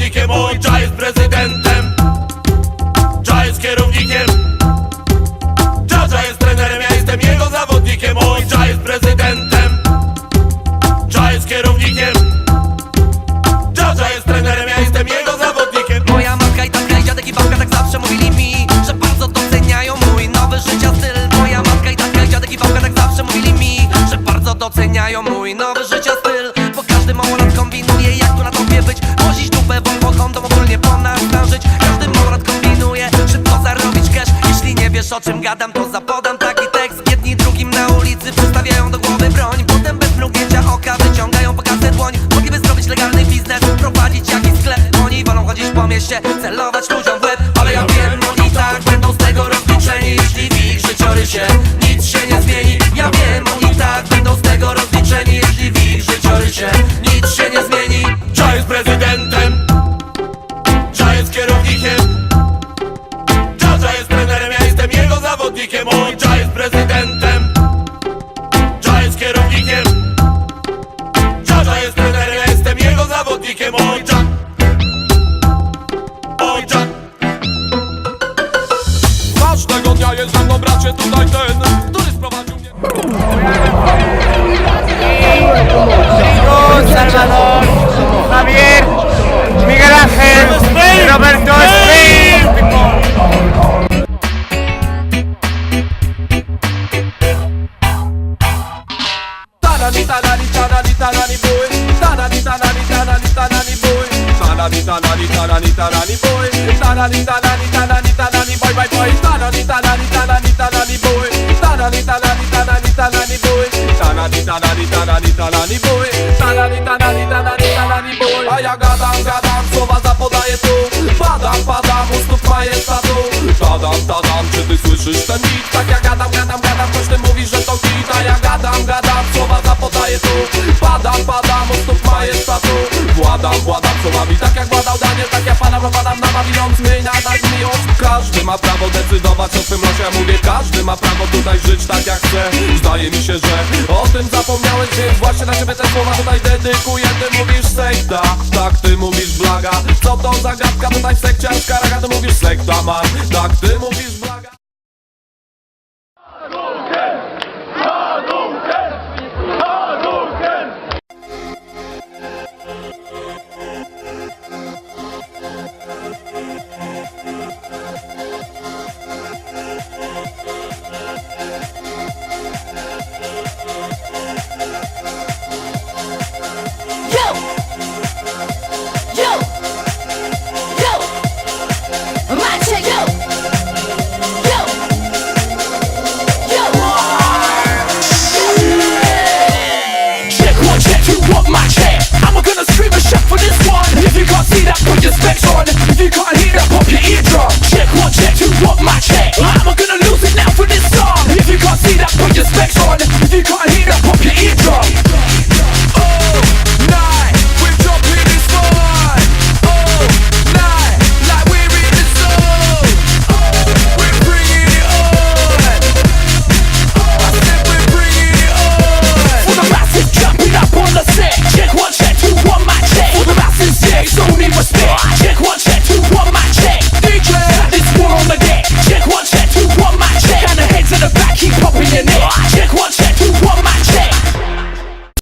zawodnikiem, mój Dża jest prezydentem, Dża jest kierownikiem, Dża jest trenerem, ja jestem jego zawodnikiem, mój Dża jest prezydentem, Dża jest kierownikiem, Dża jest trenerem, ja jestem jego zawodnikiem. Moja matka i tatka i dziadek i babka tak zawsze mówili mi, że bardzo doceniają mój nowy życia styl. Moja matka i tatka i dziadek i babka tak zawsze mówili mi, że bardzo doceniają mój nowy życia styl. Bo każdy małolat kombinuje, jak tu na tobie być, wozić dupę, Volvo, Hondą, ogólnie po nas zdążyć. Każdy małolat kombinuje, szybko zarobić cash. Jeśli nie wiesz, o czym gadam, to zapodam taki tekst. Jedni drugim na ulicy przystawiają do głowy broń, potem bez mrugnięcia oka wyciągają po kasę dłoń. Mogliby zrobić legalny biznes, prowadzić jakiś sklep. Oni wolą chodzić po mieście, celować ludziom w łeb. Ale ja wiem, oni tak będą z tego rozliczeni, jeśli w ich życiorysie nic się nie zmieni. Ja wiem, oni tak będą z tego rozliczeni, jeśli w ich życiorysie nic się nie zmieni. Dża jest prezydentem, Dża jest kierownikiem, Dża jest trenerem, ja jestem jego zawodnikiem, mój Dża jest prezydentem, Dża jest kierownikiem, Dża jest trenerem, ja jestem jego zawodnikiem, mój Dża, mój Dża. Każdego dnia jest za mną, bracie, tutaj ten, który sprowadził mnie. Salvador, Javier, Miguel Ángel, Roberto Spain. Tanani, tanani, tanani, tanani, boy. Tanani, tanani, tanani, tanani, boy. Tanani, tanani, tanani, tanani, boy. Tanani, tanani, tanani, tanani, boy, boy, boy. Tanani, tanani, tanani, tanani, boy. Tanani, tanani, tanani, tanani, boy. Tanani, tanani, tanani, tanani, boy. Tanani, tanani, tanani, tanani, boy. A ja gadam, słowa zapodaję tu. Padam, u stóp majestatu. Tadam, czy ty słyszysz ten beat? Tak ja gadam, ktoś ty mówisz, że to hit. A ja gadam, słowa zapodaję tu. Padam, u stóp majestatu. Władam słowami, tak jak władał Daniel. Tak ja padam, namawiając mnie i nadać miłość. Każdy ma prawo decydować o swym losie. Ja mówię, każdy ma prawo tutaj żyć tak jak chce. Zdaje mi się, że o tym zapomniałeś, więc właśnie na ciebie te słowa tutaj dedykuję. Ty mówisz sekta, tak ty mówisz blaga. Co to za gadka tutaj w sekcie Askaraga? Ty mówisz sekta man, tak ty mówisz